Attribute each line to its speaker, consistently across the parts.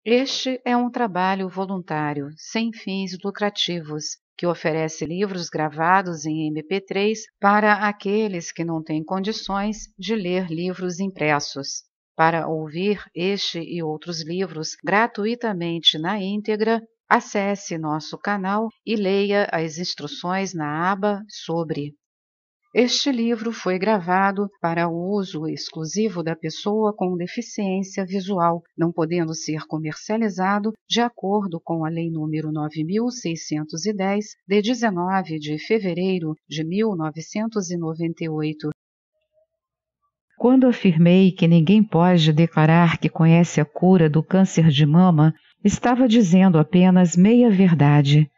Speaker 1: Este é um trabalho voluntário, sem fins lucrativos, que oferece livros gravados em MP3 para aqueles que não têm condições de ler livros impressos. Para ouvir este e outros livros gratuitamente na íntegra, acesse nosso canal e leia as instruções na aba Sobre. Este livro foi gravado para o uso exclusivo da pessoa com deficiência visual, não podendo ser comercializado de acordo com a Lei nº 9.610, de 19 de fevereiro de 1998.
Speaker 2: Quando afirmei que ninguém pode declarar que conhece a cura do câncer de mama, estava dizendo apenas meia-verdade.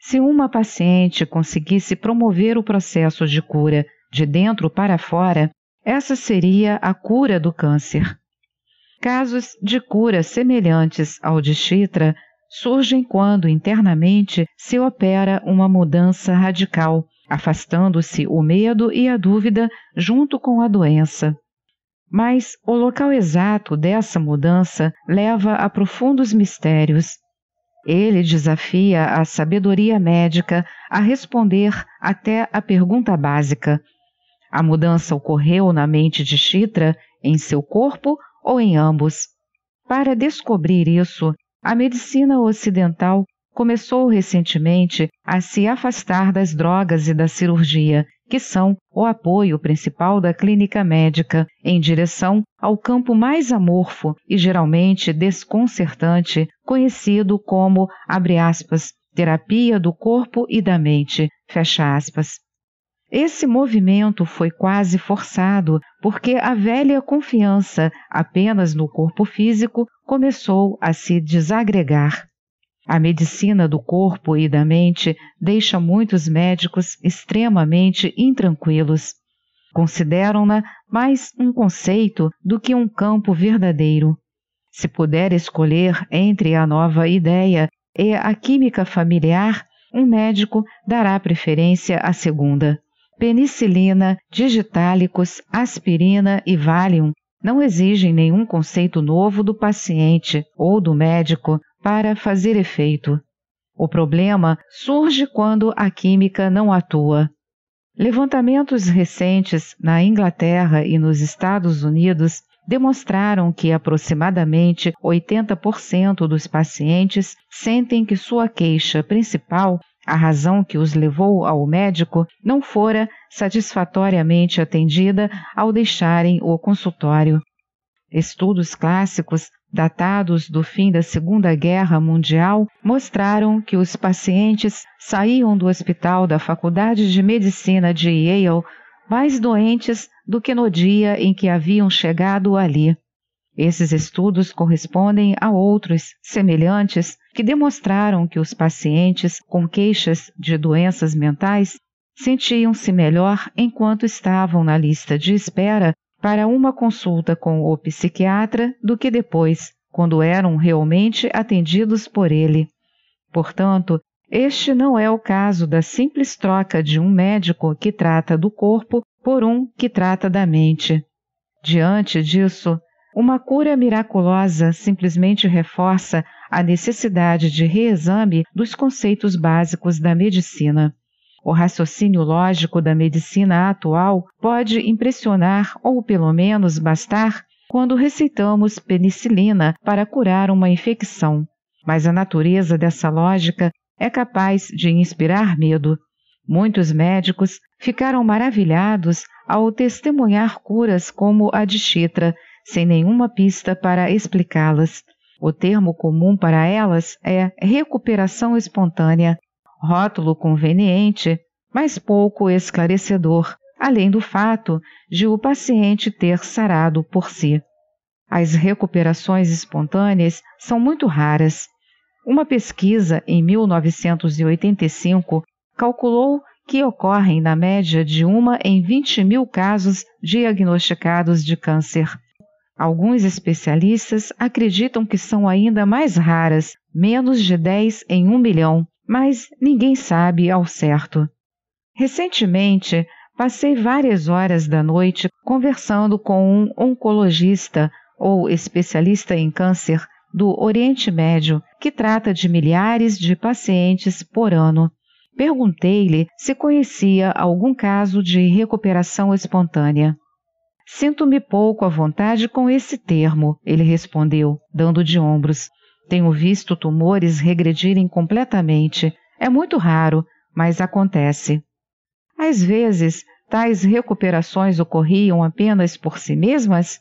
Speaker 2: Se uma paciente conseguisse promover o processo de cura de dentro para fora, essa seria a cura do câncer. Casos de cura semelhantes ao de Chitra surgem quando internamente se opera uma mudança radical, afastando-se o medo e a dúvida junto com a doença. Mas o local exato dessa mudança leva a profundos mistérios. Ele desafia a sabedoria médica a responder até a pergunta básica: a mudança ocorreu na mente de Chitra, em seu corpo ou em ambos? Para descobrir isso, a medicina ocidental começou recentemente a se afastar das drogas e da cirurgia, que são o apoio principal da clínica médica, em direção ao campo mais amorfo e geralmente desconcertante, conhecido como, abre aspas, terapia do corpo e da mente, fecha aspas. Esse movimento foi quase forçado, porque a velha confiança apenas no corpo físico começou a se desagregar. A medicina do corpo e da mente deixa muitos médicos extremamente intranquilos. Consideram-na mais um conceito do que um campo verdadeiro. Se puder escolher entre a nova ideia e a química familiar, um médico dará preferência à segunda. Penicilina, digitálicos, aspirina e Valium não exigem nenhum conceito novo do paciente ou do médico para fazer efeito. O problema surge quando a química não atua. Levantamentos recentes na Inglaterra e nos Estados Unidos demonstraram que aproximadamente 80% dos pacientes sentem que sua queixa principal, a razão que os levou ao médico, não fora satisfatoriamente atendida ao deixarem o consultório. Estudos clássicos, datados do fim da Segunda Guerra Mundial, mostraram que os pacientes saíam do hospital da Faculdade de Medicina de Yale mais doentes do que no dia em que haviam chegado ali. Esses estudos correspondem a outros semelhantes que demonstraram que os pacientes com queixas de doenças mentais sentiam-se melhor enquanto estavam na lista de espera para uma consulta com o psiquiatra do que depois, quando eram realmente atendidos por ele. Portanto, este não é o caso da simples troca de um médico que trata do corpo por um que trata da mente. Diante disso, uma cura miraculosa simplesmente reforça a necessidade de reexame dos conceitos básicos da medicina. O raciocínio lógico da medicina atual pode impressionar ou pelo menos bastar quando receitamos penicilina para curar uma infecção, mas a natureza dessa lógica é capaz de inspirar medo. Muitos médicos ficaram maravilhados ao testemunhar curas como a de Chitra, sem nenhuma pista para explicá-las. O termo comum para elas é recuperação espontânea, rótulo conveniente, mas pouco esclarecedor, além do fato de o paciente ter sarado por si. As recuperações espontâneas são muito raras. Uma pesquisa em 1985 calculou que ocorrem na média de 1 em 20.000 casos diagnosticados de câncer. Alguns especialistas acreditam que são ainda mais raras, menos de 10 em 1 milhão, mas ninguém sabe ao certo. Recentemente, passei várias horas da noite conversando com um oncologista ou especialista em câncer do Oriente Médio, que trata de milhares de pacientes por ano. Perguntei-lhe se conhecia algum caso de recuperação espontânea. Sinto-me pouco à vontade com esse termo, ele respondeu, dando de ombros. Tenho visto tumores regredirem completamente. É muito raro, mas acontece. Às vezes, tais recuperações ocorriam apenas por si mesmas?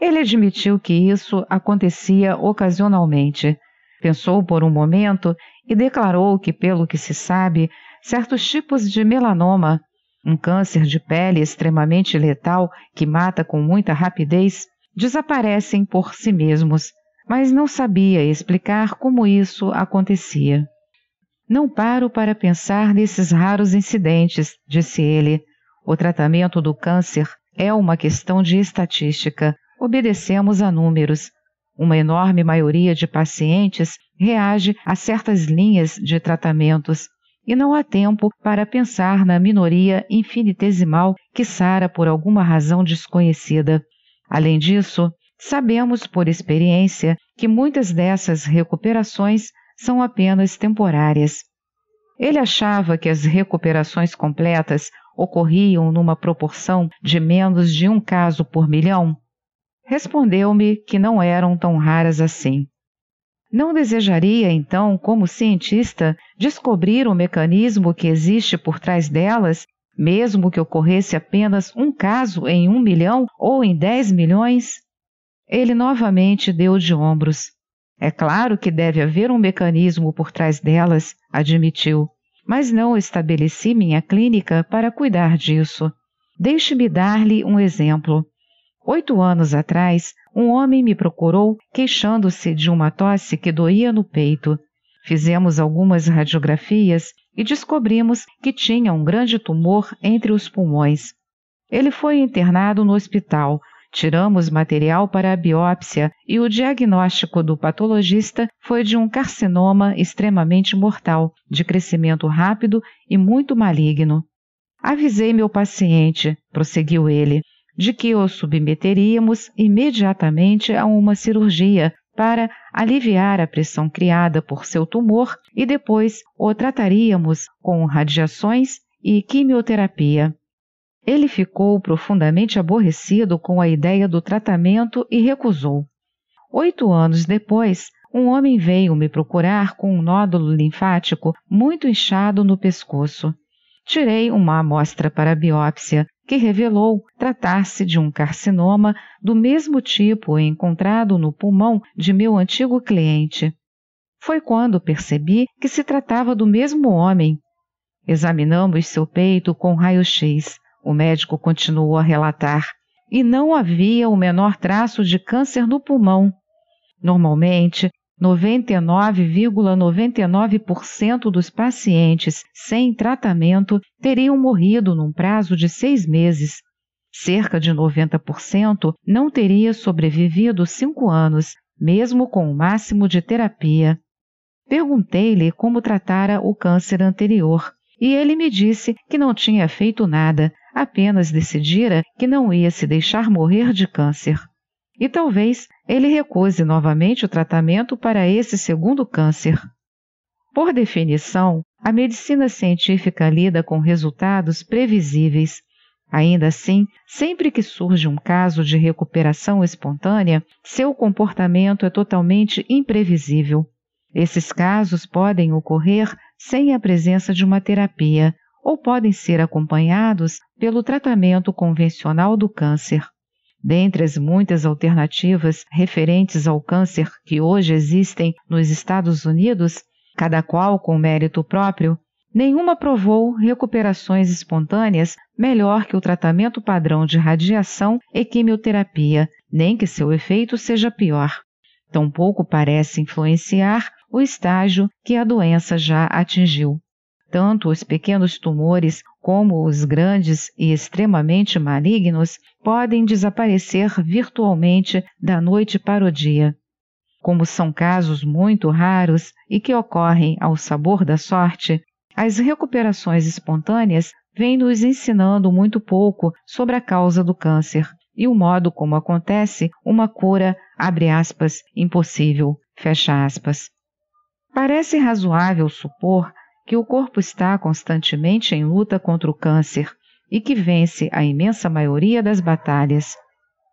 Speaker 2: Ele admitiu que isso acontecia ocasionalmente. Pensou por um momento e declarou que, pelo que se sabe, certos tipos de melanoma, um câncer de pele extremamente letal que mata com muita rapidez, desaparecem por si mesmos, mas não sabia explicar como isso acontecia. Não paro para pensar nesses raros incidentes, disse ele. O tratamento do câncer é uma questão de estatística. Obedecemos a números. Uma enorme maioria de pacientes reage a certas linhas de tratamentos e não há tempo para pensar na minoria infinitesimal que sara por alguma razão desconhecida. Além disso, sabemos por experiência que muitas dessas recuperações são apenas temporárias. Ele achava que as recuperações completas ocorriam numa proporção de menos de 1 caso por milhão. Respondeu-me que não eram tão raras assim. Não desejaria, então, como cientista, descobrir o mecanismo que existe por trás delas, mesmo que ocorresse apenas 1 caso em 1 milhão ou em 10 milhões? Ele novamente deu de ombros. É claro que deve haver um mecanismo por trás delas, admitiu, mas não estabeleci minha clínica para cuidar disso. Deixe-me dar-lhe um exemplo. 8 anos atrás, um homem me procurou queixando-se de uma tosse que doía no peito. Fizemos algumas radiografias e descobrimos que tinha um grande tumor entre os pulmões. Ele foi internado no hospital. Tiramos material para a biópsia e o diagnóstico do patologista foi de um carcinoma extremamente mortal, de crescimento rápido e muito maligno. Avisei meu paciente, prosseguiu ele, de que o submeteríamos imediatamente a uma cirurgia para aliviar a pressão criada por seu tumor e depois o trataríamos com radiações e quimioterapia. Ele ficou profundamente aborrecido com a ideia do tratamento e recusou. 8 anos depois, um homem veio me procurar com um nódulo linfático muito inchado no pescoço. Tirei uma amostra para biópsia, que revelou tratar-se de um carcinoma do mesmo tipo encontrado no pulmão de meu antigo cliente. Foi quando percebi que se tratava do mesmo homem. Examinamos seu peito com raio-x. O médico continuou a relatar, e não havia o menor traço de câncer no pulmão. Normalmente, 99,99% dos pacientes sem tratamento teriam morrido num prazo de 6 meses. Cerca de 90% não teria sobrevivido 5 anos, mesmo com o máximo de terapia. Perguntei-lhe como tratara o câncer anterior, e ele me disse que não tinha feito nada, apenas decidira que não ia se deixar morrer de câncer. E talvez ele recuse novamente o tratamento para esse segundo câncer. Por definição, a medicina científica lida com resultados previsíveis. Ainda assim, sempre que surge um caso de recuperação espontânea, seu comportamento é totalmente imprevisível. Esses casos podem ocorrer sem a presença de uma terapia, ou podem ser acompanhados pelo tratamento convencional do câncer. Dentre as muitas alternativas referentes ao câncer que hoje existem nos Estados Unidos, cada qual com mérito próprio, nenhuma provou recuperações espontâneas melhor que o tratamento padrão de radiação e quimioterapia, nem que seu efeito seja pior. Tampouco parece influenciar o estágio que a doença já atingiu. Tanto os pequenos tumores como os grandes e extremamente malignos podem desaparecer virtualmente da noite para o dia. Como são casos muito raros e que ocorrem ao sabor da sorte, as recuperações espontâneas vêm nos ensinando muito pouco sobre a causa do câncer e o modo como acontece uma cura, abre aspas, impossível, fecha aspas. Parece razoável supor que o corpo está constantemente em luta contra o câncer e que vence a imensa maioria das batalhas.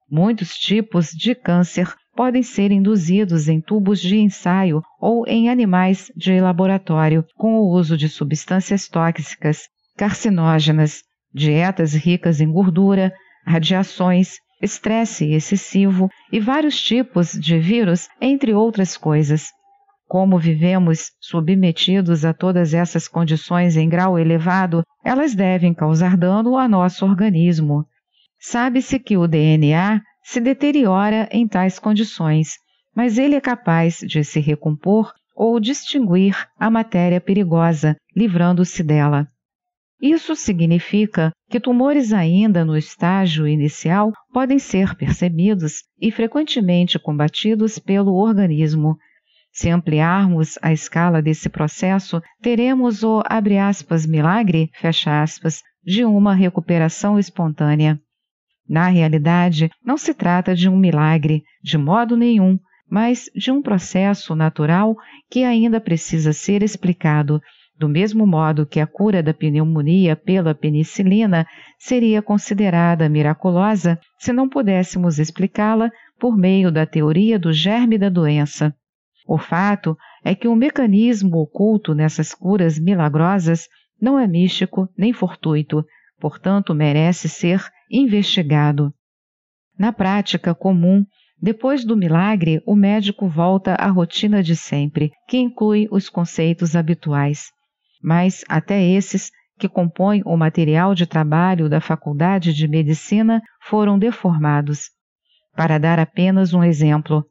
Speaker 2: Muitos tipos de câncer podem ser induzidos em tubos de ensaio ou em animais de laboratório com o uso de substâncias tóxicas, carcinógenas, dietas ricas em gordura, radiações, estresse excessivo e vários tipos de vírus, entre outras coisas. Como vivemos submetidos a todas essas condições em grau elevado, elas devem causar dano a nosso organismo. Sabe-se que o DNA se deteriora em tais condições, mas ele é capaz de se recompor ou distinguir a matéria perigosa, livrando-se dela. Isso significa que tumores ainda no estágio inicial podem ser percebidos e frequentemente combatidos pelo organismo. Se ampliarmos a escala desse processo, teremos o, abre aspas, milagre, fecha aspas, de uma recuperação espontânea. Na realidade, não se trata de um milagre, de modo nenhum, mas de um processo natural que ainda precisa ser explicado, do mesmo modo que a cura da pneumonia pela penicilina seria considerada miraculosa se não pudéssemos explicá-la por meio da teoria do germe da doença. O fato é que o mecanismo oculto nessas curas milagrosas não é místico nem fortuito, portanto merece ser investigado. Na prática comum, depois do milagre, o médico volta à rotina de sempre, que inclui os conceitos habituais. Mas até esses, que compõem o material de trabalho da Faculdade de Medicina, foram deformados. Para dar apenas um exemplo,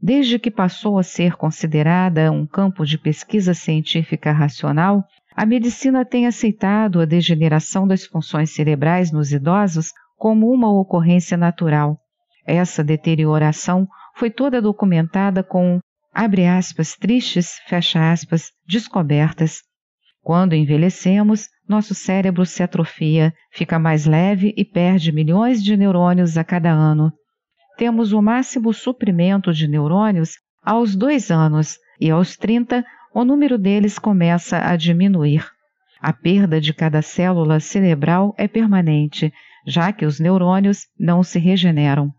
Speaker 2: desde que passou a ser considerada um campo de pesquisa científica racional, a medicina tem aceitado a degeneração das funções cerebrais nos idosos como uma ocorrência natural. Essa deterioração foi toda documentada com, abre aspas, tristes, fecha aspas, descobertas. Quando envelhecemos, nosso cérebro se atrofia, fica mais leve e perde milhões de neurônios a cada ano. Temos o máximo suprimento de neurônios aos 2 anos e aos 30 o número deles começa a diminuir. A perda de cada célula cerebral é permanente, já que os neurônios não se regeneram.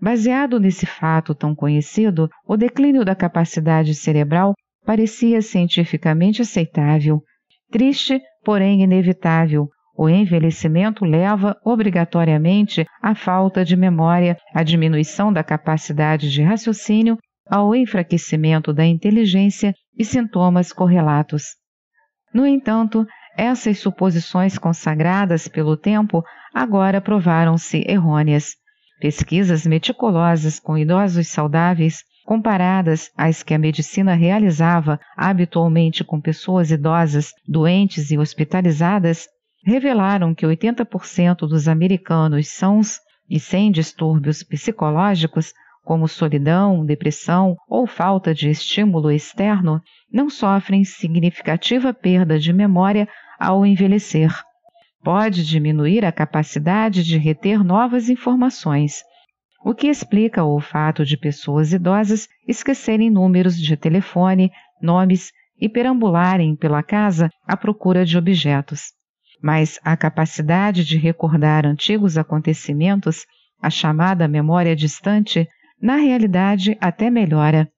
Speaker 2: Baseado nesse fato tão conhecido, o declínio da capacidade cerebral parecia cientificamente aceitável. Triste, porém inevitável, o envelhecimento leva obrigatoriamente à falta de memória, à diminuição da capacidade de raciocínio, ao enfraquecimento da inteligência e sintomas correlatos. No entanto, essas suposições consagradas pelo tempo agora provaram-se errôneas. Pesquisas meticulosas com idosos saudáveis, comparadas às que a medicina realizava habitualmente com pessoas idosas, doentes e hospitalizadas, revelaram que 80% dos americanos sãos e sem distúrbios psicológicos, como solidão, depressão ou falta de estímulo externo, não sofrem significativa perda de memória ao envelhecer. Pode diminuir a capacidade de reter novas informações, o que explica o fato de pessoas idosas esquecerem números de telefone, nomes e perambularem pela casa à procura de objetos. Mas a capacidade de recordar antigos acontecimentos, a chamada memória distante, na realidade até melhora.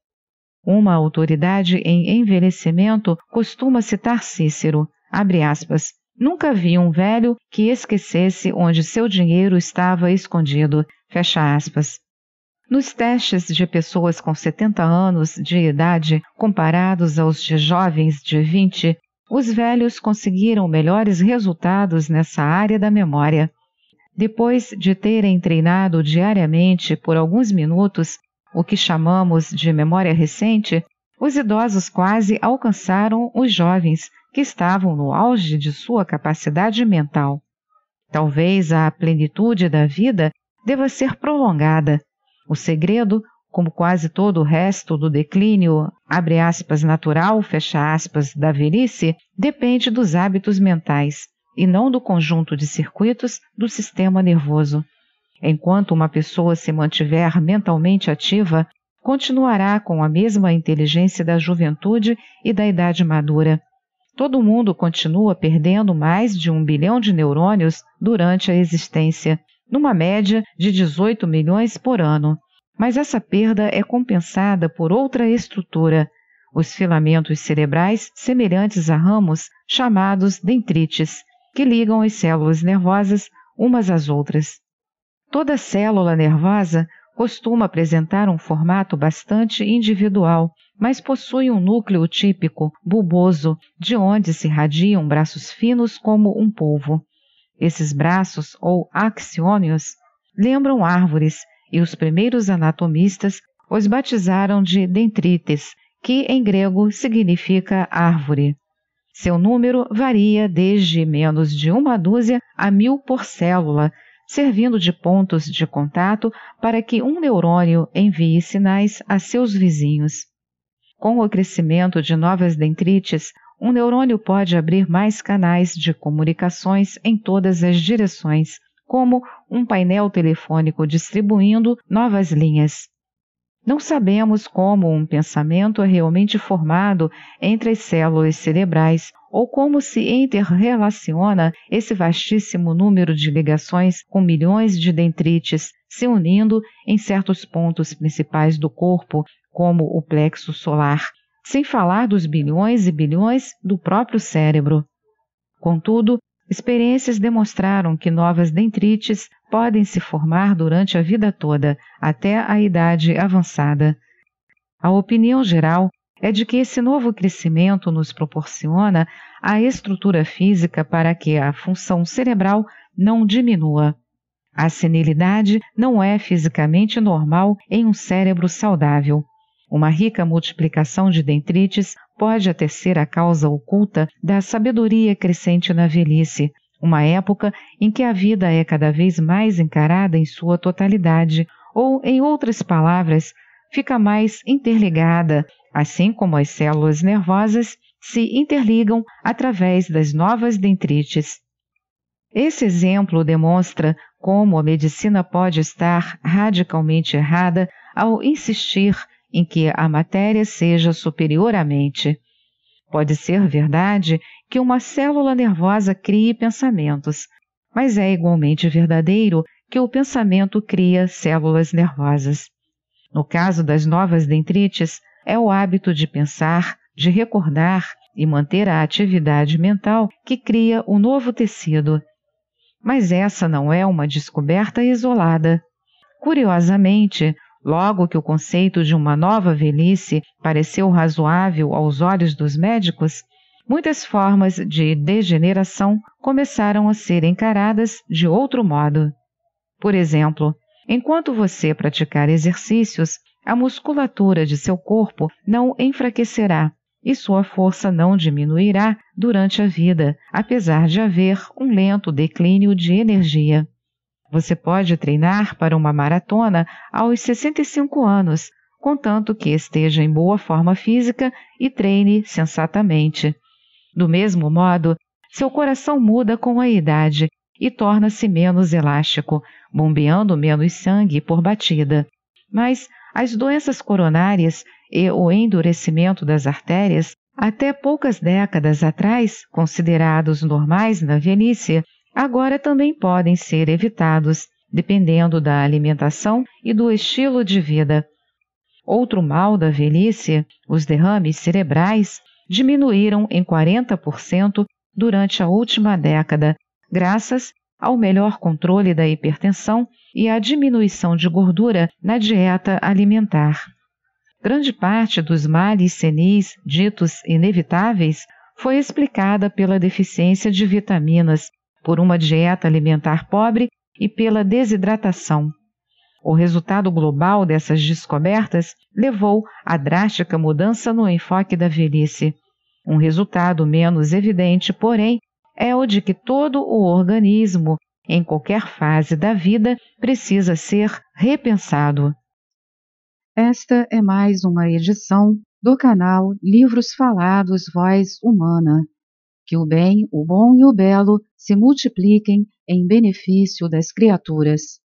Speaker 2: Uma autoridade em envelhecimento costuma citar Cícero, abre aspas, nunca vi um velho que esquecesse onde seu dinheiro estava escondido, fecha aspas. Nos testes de pessoas com 70 anos de idade comparados aos de jovens de 20, os velhos conseguiram melhores resultados nessa área da memória. Depois de terem treinado diariamente por alguns minutos, o que chamamos de memória recente, os idosos quase alcançaram os jovens, que estavam no auge de sua capacidade mental. Talvez a plenitude da vida deva ser prolongada. O segredo, como quase todo o resto do declínio, abre aspas, natural, fecha aspas, da velhice, depende dos hábitos mentais, e não do conjunto de circuitos do sistema nervoso. Enquanto uma pessoa se mantiver mentalmente ativa, continuará com a mesma inteligência da juventude e da idade madura. Todo mundo continua perdendo mais de 1 bilhão de neurônios durante a existência, numa média de 18 milhões por ano. Mas essa perda é compensada por outra estrutura, os filamentos cerebrais semelhantes a ramos chamados dendrites, que ligam as células nervosas umas às outras. Toda célula nervosa costuma apresentar um formato bastante individual, mas possui um núcleo típico, bulboso, de onde se irradiam braços finos como um polvo. Esses braços, ou axiônios, lembram árvores, e os primeiros anatomistas os batizaram de dendrites, que em grego significa árvore. Seu número varia desde menos de 1 dúzia a 1000 por célula, servindo de pontos de contato para que um neurônio envie sinais a seus vizinhos. Com o crescimento de novas dendrites, um neurônio pode abrir mais canais de comunicações em todas as direções, como um painel telefônico distribuindo novas linhas. Não sabemos como um pensamento é realmente formado entre as células cerebrais ou como se interrelaciona esse vastíssimo número de ligações com milhões de dendrites se unindo em certos pontos principais do corpo, como o plexo solar, sem falar dos bilhões e bilhões do próprio cérebro. Contudo, experiências demonstraram que novas dendrites podem se formar durante a vida toda, até a idade avançada. A opinião geral é de que esse novo crescimento nos proporciona a estrutura física para que a função cerebral não diminua. A senilidade não é fisicamente normal em um cérebro saudável. Uma rica multiplicação de dendrites pode até ser a causa oculta da sabedoria crescente na velhice, uma época em que a vida é cada vez mais encarada em sua totalidade, ou, em outras palavras, fica mais interligada, assim como as células nervosas se interligam através das novas dendrites. Esse exemplo demonstra como a medicina pode estar radicalmente errada ao insistir em que a matéria seja superior à mente. Pode ser verdade que uma célula nervosa crie pensamentos, mas é igualmente verdadeiro que o pensamento cria células nervosas. No caso das novas dendrites, é o hábito de pensar, de recordar e manter a atividade mental que cria o novo tecido. Mas essa não é uma descoberta isolada. Curiosamente, logo que o conceito de uma nova velhice pareceu razoável aos olhos dos médicos, muitas formas de degeneração começaram a ser encaradas de outro modo. Por exemplo, enquanto você praticar exercícios, a musculatura de seu corpo não enfraquecerá e sua força não diminuirá durante a vida, apesar de haver um lento declínio de energia. Você pode treinar para uma maratona aos 65 anos, contanto que esteja em boa forma física e treine sensatamente. Do mesmo modo, seu coração muda com a idade e torna-se menos elástico, bombeando menos sangue por batida. Mas as doenças coronárias e o endurecimento das artérias, até poucas décadas atrás considerados normais na velhice, agora também podem ser evitados, dependendo da alimentação e do estilo de vida. Outro mal da velhice, os derrames cerebrais, diminuíram em 40% durante a última década, graças ao melhor controle da hipertensão e à diminuição de gordura na dieta alimentar. Grande parte dos males senis ditos inevitáveis foi explicada pela deficiência de vitaminas, por uma dieta alimentar pobre e pela desidratação. O resultado global dessas descobertas levou à drástica mudança no enfoque da velhice. Um resultado menos evidente, porém, é o de que todo o organismo, em qualquer fase da vida, precisa ser repensado.
Speaker 1: Esta é mais uma edição do canal Livros Falados Voz Humana. Que o bem, o bom e o belo se multipliquem em benefício das criaturas.